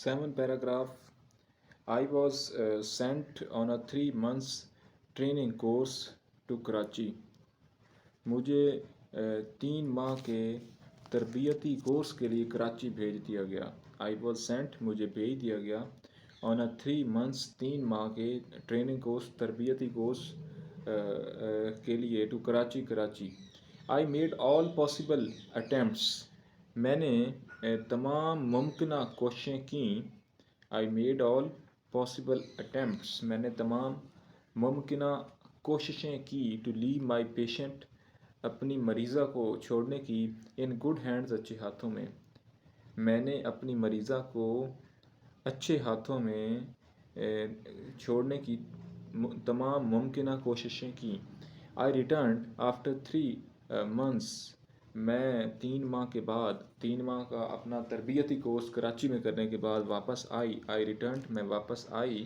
7 paragraph. I was sent on a 3 months training course to Karachi. مجھے 3 ماہ کے تربیتی کورس کے لیے کراچی بھیج دیا گیا. آئی واز سینٹ مجھے بھیج دیا گیا آن اے 3 months 3 ماہ کے ٹریننگ کورس تربیتی کورس کے لیے to Karachi. I made all possible attempts میں نے تمام ممکنہ کوششیں کیں. I made all possible attempts میں نے تمام ممکنہ کوششیں کی ٹو لیو مائی پیشنٹ اپنی مریضہ کو چھوڑنے کی ان گڈ ہینڈز اچھے ہاتھوں میں. میں نے اپنی مریضہ کو اچھے ہاتھوں میں چھوڑنے کی تمام ممکنہ کوششیں کی. آئی ریٹرنڈ آفٹر 3 months میں 3 ماہ کے بعد 3 ماہ کا اپنا تربیتی کورس کراچی میں کرنے کے بعد واپس آئی. آئی ریٹرنڈ میں واپس آئی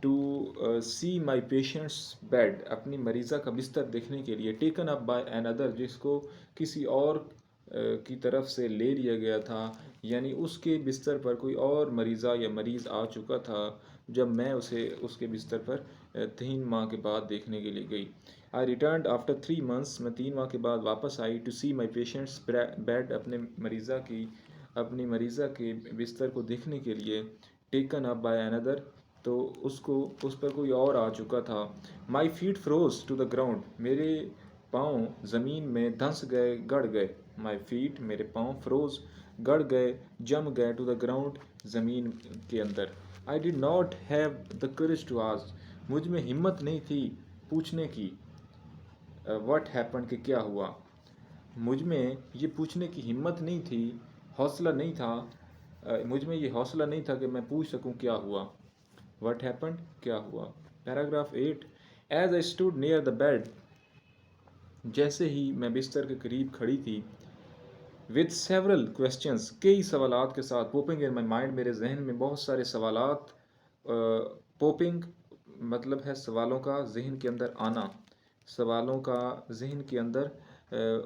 to see my patient's bed اپنی مریضہ کا بستر دیکھنے کے لیے. Taken up by an other جس کو کسی اور کی طرف سے لے لیا گیا تھا، یعنی اس کے بستر پر کوئی اور مریضہ یا مریض آ چکا تھا جب میں اسے اس کے بستر پر 3 ماہ کے بعد دیکھنے کے لیے گئی. آئی ریٹرنڈ آفٹر 3 months میں 3 ماہ کے بعد واپس آئی to see my patient's bed اپنی مریضہ کے بستر کو دیکھنے کے لیے. Taken up by an other تو اس پر کوئی اور آ چکا تھا. My feet froze to the ground میرے پاؤں زمین میں دھنس گئے، گڑ گئے. مائی فیٹ میرے پاؤں فروز گڑ گئے، جم گئے ٹو دا گراؤنڈ زمین کے اندر. I did not have the courage to ask مجھ میں ہمت نہیں تھی پوچھنے کی. واٹ ہیپن کہ کیا ہوا. مجھ میں یہ پوچھنے کی ہمت نہیں تھی، حوصلہ نہیں تھا. مجھ میں یہ حوصلہ نہیں تھا کہ میں پوچھ سکوں کیا ہوا. واٹ ہیپنڈ کیا ہوا. Paragraph 8. As I stood near the bed جیسے ہی میں بستر کے قریب کھڑی تھی. with several questions کئی سوالات کے ساتھ. پوپنگ ان مائی مائنڈ میرے ذہن میں بہت سارے سوالات. پوپنگ مطلب ہے سوالوں کا ذہن کے اندر آنا، سوالوں کا ذہن کے اندر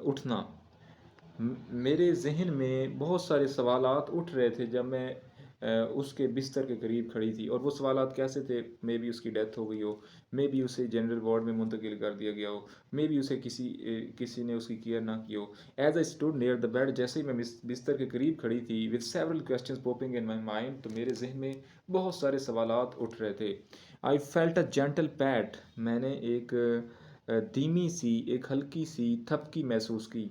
اٹھنا. میرے ذہن میں بہت سارے سوالات اٹھ رہے تھے جب میں اس کے بستر کے قریب کھڑی تھی. اور وہ سوالات کیسے تھے؟ مے بی اس کی ڈیتھ ہو گئی ہو، مے بی اسے جنرل وارڈ میں منتقل کر دیا گیا ہو، مے بی اسے کسی نے اس کی کیئر نہ کی ہو. As I stood near the bed جیسے ہی میں بستر کے قریب کھڑی تھی. with several questions popping in my mind تو میرے ذہن میں بہت سارے سوالات اٹھ رہے تھے. I felt a gentle pat میں نے ایک دھیمی سی، ایک ہلکی سی تھپکی محسوس کی.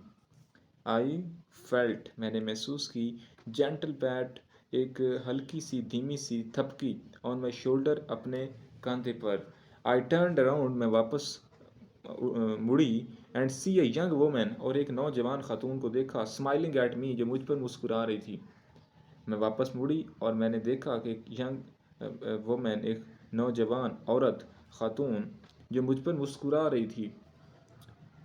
آئی فیلٹ میں نے محسوس کی. جینٹل پیٹ ایک ہلکی سی دھیمی سی تھپکی. آن مائی شولڈر اپنے کاندھے پر. آئی ٹرنڈ اراؤنڈ میں واپس مڑی. And see a young woman اور ایک نوجوان خاتون کو دیکھا. اسمائلنگ ایٹ می جو مجھ پر مسکرا رہی تھی. میں واپس مڑی اور میں نے دیکھا کہ ایک ینگ وومن، ایک نوجوان عورت خاتون جو مجھ پر مسکرا رہی تھی.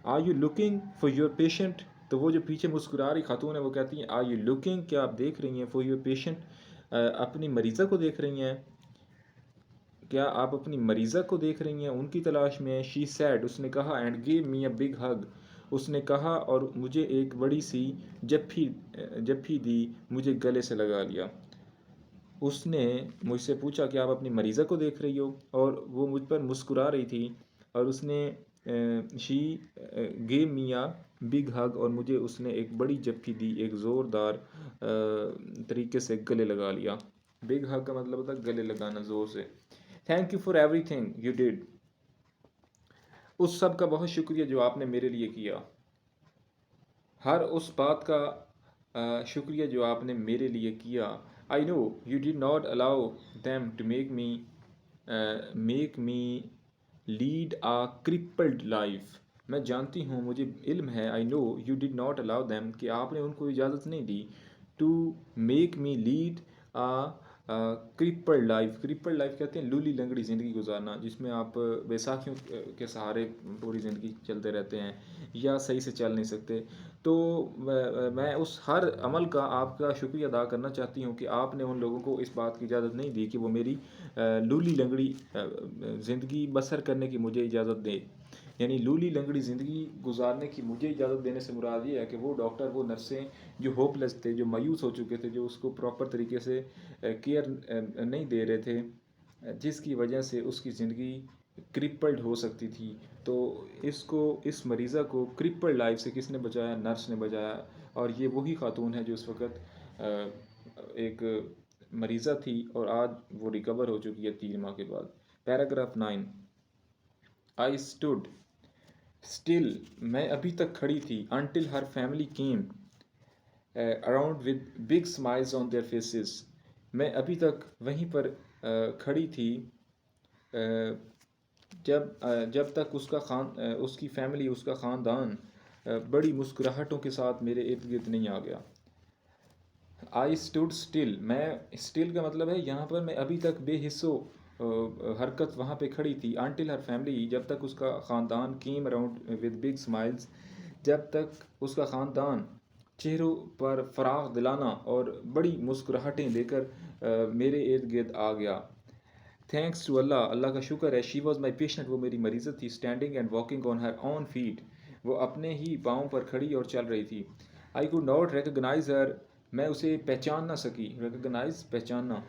Are you looking for your patient تو وہ جو پیچھے مسکرا رہی خاتون ہے وہ کہتی ہیں آر یو لوکنگ کیا آپ دیکھ رہی ہیں، فار یور پیشنٹ اپنی مریضہ کو دیکھ رہی ہیں، کیا آپ اپنی مریضہ کو دیکھ رہی ہیں، ان کی تلاش میں. شی سیڈ اس نے کہا. And gave me a big hug اس نے کہا اور مجھے ایک بڑی سی جپھی دی، مجھے گلے سے لگا لیا. اس نے مجھ سے پوچھا کہ آپ اپنی مریضہ کو دیکھ رہی ہو، اور وہ مجھ پر مسکرا رہی تھی. اور اس نے شی گیو می اے بگ ہگ اور مجھے اس نے ایک بڑی جپھی دی، ایک زوردار طریقے سے گلے لگا لیا. بگ ہگ کا مطلب ہوتا ہے گلے لگانا زور سے. Thank you for everything you dad اس سب کا بہت شکریہ جو آپ نے میرے لیے کیا. ہر اس بات کا شکریہ جو آپ نے میرے لیے کیا. I know you did not allow them to make me lead a crippled life میں جانتی ہوں، مجھے علم ہے. I know you did not allow them کہ آپ نے ان کو اجازت نہیں دی. To make me lead a crippled life. Crippled life کہتے ہیں لولی لنگڑی زندگی گزارنا، جس میں آپ بیساکھیوں کے سہارے پوری زندگی چلتے رہتے ہیں یا صحیح سے چل نہیں سکتے. تو میں اس ہر عمل کا آپ کا شکریہ ادا کرنا چاہتی ہوں کہ آپ نے ان لوگوں کو اس بات کی اجازت نہیں دی کہ وہ میری لولی لنگڑی زندگی بسر کرنے کی مجھے اجازت دیں. یعنی لولی لنگڑی زندگی گزارنے کی مجھے اجازت دینے سے مراد یہ ہے کہ وہ ڈاکٹر، وہ نرسیں جو ہوپ لیس تھے، جو مایوس ہو چکے تھے، جو اس کو پراپر طریقے سے کیئر نہیں دے رہے تھے، جس کی وجہ سے اس کی زندگی کرپلڈ ہو سکتی تھی، تو اس مریضہ کو کرپلڈ لائف سے کس نے بچایا؟ نرس نے بچایا. اور یہ وہی خاتون ہے جو اس وقت ایک مریضہ تھی اور آج وہ ریکور ہو چکی ہے 3 ماہ کے بعد. پیراگراف 9. آئی اسٹوڈ اسٹل، میں ابھی تک کھڑی تھی. Until her family came around with big smiles on their faces. میں ابھی تک وہیں پر کھڑی تھی جب تک اس کی فیملی، اس کا خاندان بڑی مسکراہٹوں کے ساتھ میرے ارد گرد نہیں آ گیا. آئی اسٹوڈ اسٹل، میں اسٹل کا مطلب ہے یہاں پر میں ابھی تک بے حس و حرکت وہاں پہ کھڑی تھی. انٹل ہر فیملی، جب تک اس کا خاندان، کیم اراؤنڈ ود بگ اسمائلز، جب تک اس کا خاندان چہروں پر فراغ دلانا اور بڑی مسکراہٹیں لے کر میرے ارد گرد آ گیا. تھینکس ٹو اللہ، اللہ کا شکر ہے. شی واز مائی پیشنٹ، وہ میری مریض تھی. Standing and walking on her own feet, وہ اپنے ہی پاؤں پر کھڑی اور چل رہی تھی. I could not recognize her, میں اسے پہچان نہ سکی. ریکگنائز، پہچاننا.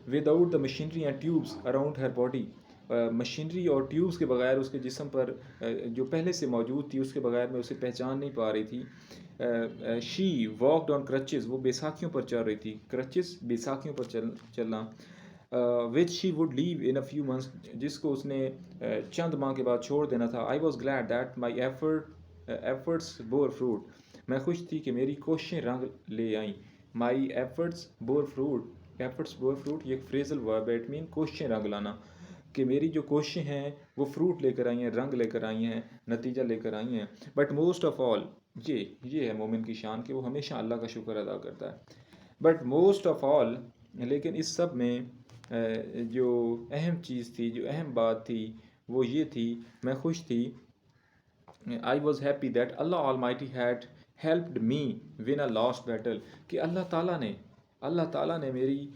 Without the machinery and tubes around her body, machinery اور ٹیوبس کے بغیر اس کے جسم پر جو پہلے سے موجود تھی اس کے بغیر میں اسے پہچان نہیں پا رہی تھی. شی واکڈ آن کرچز، وہ بیساکھیوں پر چل رہی تھی. کرچز، بیساکھیوں پر چلنا. Which she would leave in a few months, جس کو اس نے چند ماہ کے بعد چھوڑ دینا تھا. I was glad that my efforts bore fruit, میں خوش تھی کہ میری کوششیں رنگ لے آئیں. My efforts bore fruit, efforts bore fruit یہ ایک فریزل ورب ہے. اٹ مین کوششیں رنگ لانا، کہ میری جو کوششیں ہیں وہ فروٹ لے کر آئی ہیں، رنگ لے کر آئی ہیں، نتیجہ لے کر آئی ہیں. بٹ موسٹ آف آل، یہ ہے مومن کی شان کہ وہ ہمیشہ اللہ کا شکر ادا کرتا ہے. بٹ موسٹ آف آل، لیکن اس سب میں جو اہم چیز تھی، جو اہم بات تھی وہ یہ تھی، میں خوش تھی. I was happy that Allah almighty had helped me won a lost battle, کہ اللہ تعالیٰ نے میری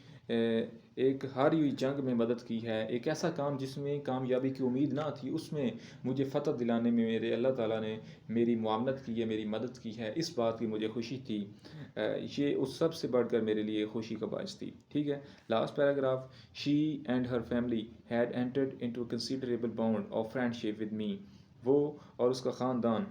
ایک ہاری ہوئی جنگ میں مدد کی ہے. ایک ایسا کام جس میں کامیابی کی امید نہ تھی، اس میں مجھے فتح دلانے میں میرے اللہ تعالیٰ نے میری معاونت کی ہے، میری مدد کی ہے. اس بات کی مجھے خوشی تھی. یہ اس سب سے بڑھ کر میرے لیے خوشی کا باعث تھی. ٹھیک ہے. Last paragraph. She and her family had entered into considerable bound of friendship with me, وہ اور اس کا خاندان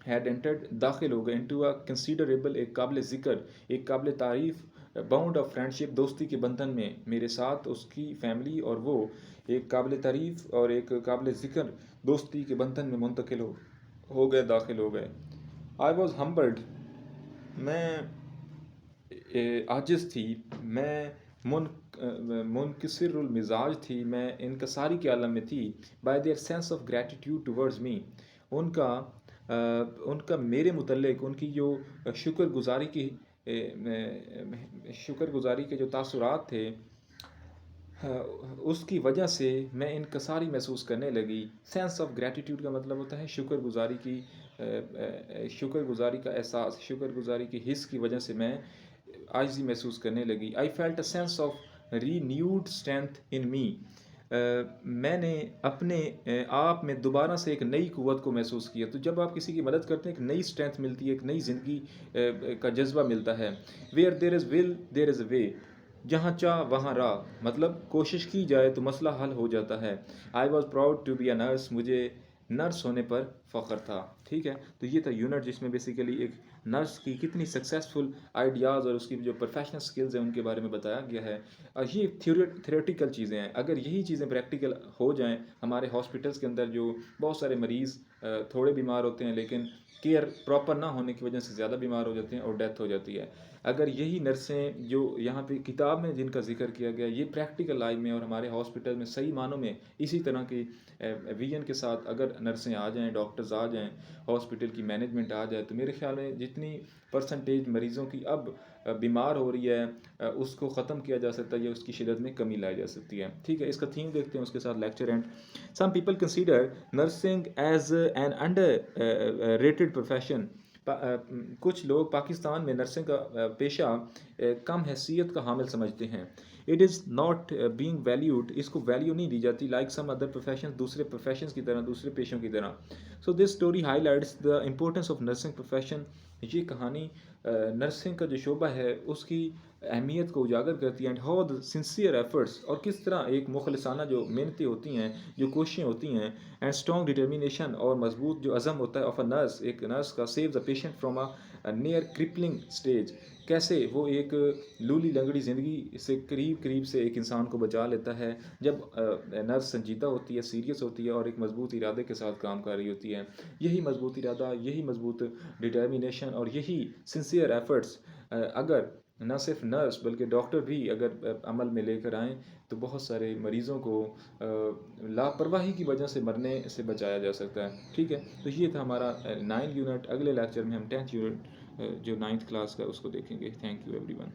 ہیڈ انٹرڈ، داخل ہو گئے، انٹو اے کنسیڈریبل، ایک قابل ذکر، ایک قابل تعریف، باؤنڈ آف فرینڈ شپ، دوستی کے بندھن میں میرے ساتھ اس کی فیملی اور وہ ایک قابل تعریف اور ایک قابل ذکر دوستی کے بندھن میں منتقل ہو گئے، داخل ہو گئے. آئی واز ہمبلڈ، میں عاجز تھی، میں منکسر المزاج تھی، میں انکساری کے عالم میں تھی. By their sense of gratitude towards me, ان کا میرے متعلق ان کی جو شکر گزاری کے جو تاثرات تھے، اس کی وجہ سے میں انکساری محسوس کرنے لگی. سینس آف گریٹیٹیوڈ کا مطلب ہوتا ہے شکر گزاری کا احساس، شکر گزاری کی حس کی وجہ سے میں عاجزی محسوس کرنے لگی. I felt a sense of renewed strength in me, میں نے اپنے آپ میں دوبارہ سے ایک نئی قوت کو محسوس کیا. تو جب آپ کسی کی مدد کرتے ہیں، ایک نئی اسٹرینتھ ملتی ہے، ایک نئی زندگی کا جذبہ ملتا ہے. ویئر دیر از ول دیر از اے وے، جہاں چاہ وہاں راہ، مطلب کوشش کی جائے تو مسئلہ حل ہو جاتا ہے. I was proud to be a nurse, مجھے نرس ہونے پر فخر تھا. ٹھیک ہے. تو یہ تھا یونٹ جس میں بیسیکلی ایک نرس کی کتنی سکسیزفل آئیڈیاز اور اس کی جو پروفیشنل سکلز ہیں ان کے بارے میں بتایا گیا ہے. اور یہ تھیوریٹیکل چیزیں ہیں. اگر یہی چیزیں پریکٹیکل ہو جائیں ہمارے ہاسپٹلس کے اندر، جو بہت سارے مریض تھوڑے بیمار ہوتے ہیں لیکن کیئر پراپر نہ ہونے کی وجہ سے زیادہ بیمار ہو جاتے ہیں اور ڈیتھ ہو جاتی ہے. اگر یہی نرسیں جو یہاں پہ کتاب میں جن کا ذکر کیا گیا، یہ پریکٹیکل لائف میں اور ہمارے ہاسپٹل میں صحیح معنوں میں اسی طرح کی ویژن کے ساتھ اگر نرسیں آ جائیں، ڈاکٹرز آ جائیں، ہاسپٹل کی مینجمنٹ آ جائے، تو میرے خیال میں جتنی پرسنٹیج مریضوں کی اب بیمار ہو رہی ہے اس کو ختم کیا جا سکتا ہے یا اس کی شدت میں کمی لائی جا سکتی ہے. ٹھیک ہے. اس کا تھیم دیکھتے ہیں، اس کے ساتھ lecture and. Some people consider nursing as an under rated profession, کچھ لوگ پاکستان میں نرسنگ کا پیشہ کم حیثیت کا حامل سمجھتے ہیں. It is not being valued, اس کو ویلیو نہیں دی جاتی لائک سم ادر پروفیشن، دوسرے پروفیشنس کی طرح، دوسرے پیشوں کی طرح. So this story highlights the importance of nursing profession. یہ کہانی نرسنگ کا جو شعبہ ہے اس کی اہمیت کو اجاگر کرتی ہے، and how the sincere efforts, اور کس طرح ایک مخلصانہ جو محنتیں ہوتی ہیں، جو کوششیں ہوتی ہیں، اینڈ اسٹرانگ ڈٹرمینیشن، اور مضبوط جو عزم ہوتا ہے آف اے نرس، ایک نرس کا، save the patient from a near crippling stage. کیسے وہ ایک لولی لنگڑی زندگی سے قریب سے ایک انسان کو بچا لیتا ہے جب نرس سنجیدہ ہوتی ہے، سیریس ہوتی ہے، اور ایک مضبوط ارادے کے ساتھ کام کر رہی ہوتی ہے. یہی مضبوط ارادہ، یہی مضبوط ڈٹرمینیشن اور یہی سنسیئر ایفرٹس اگر نہ صرف نرس بلکہ ڈاکٹر بھی اگر عمل میں لے کر آئیں تو بہت سارے مریضوں کو لاپرواہی کی وجہ سے مرنے سے بچایا جا سکتا ہے. ٹھیک ہے، تو یہ تھا ہمارا 9 یونٹ. اگلے لیکچر میں ہم 10th یونٹ جو 9th کلاس کا اس کو دیکھیں گے. Thank you every one.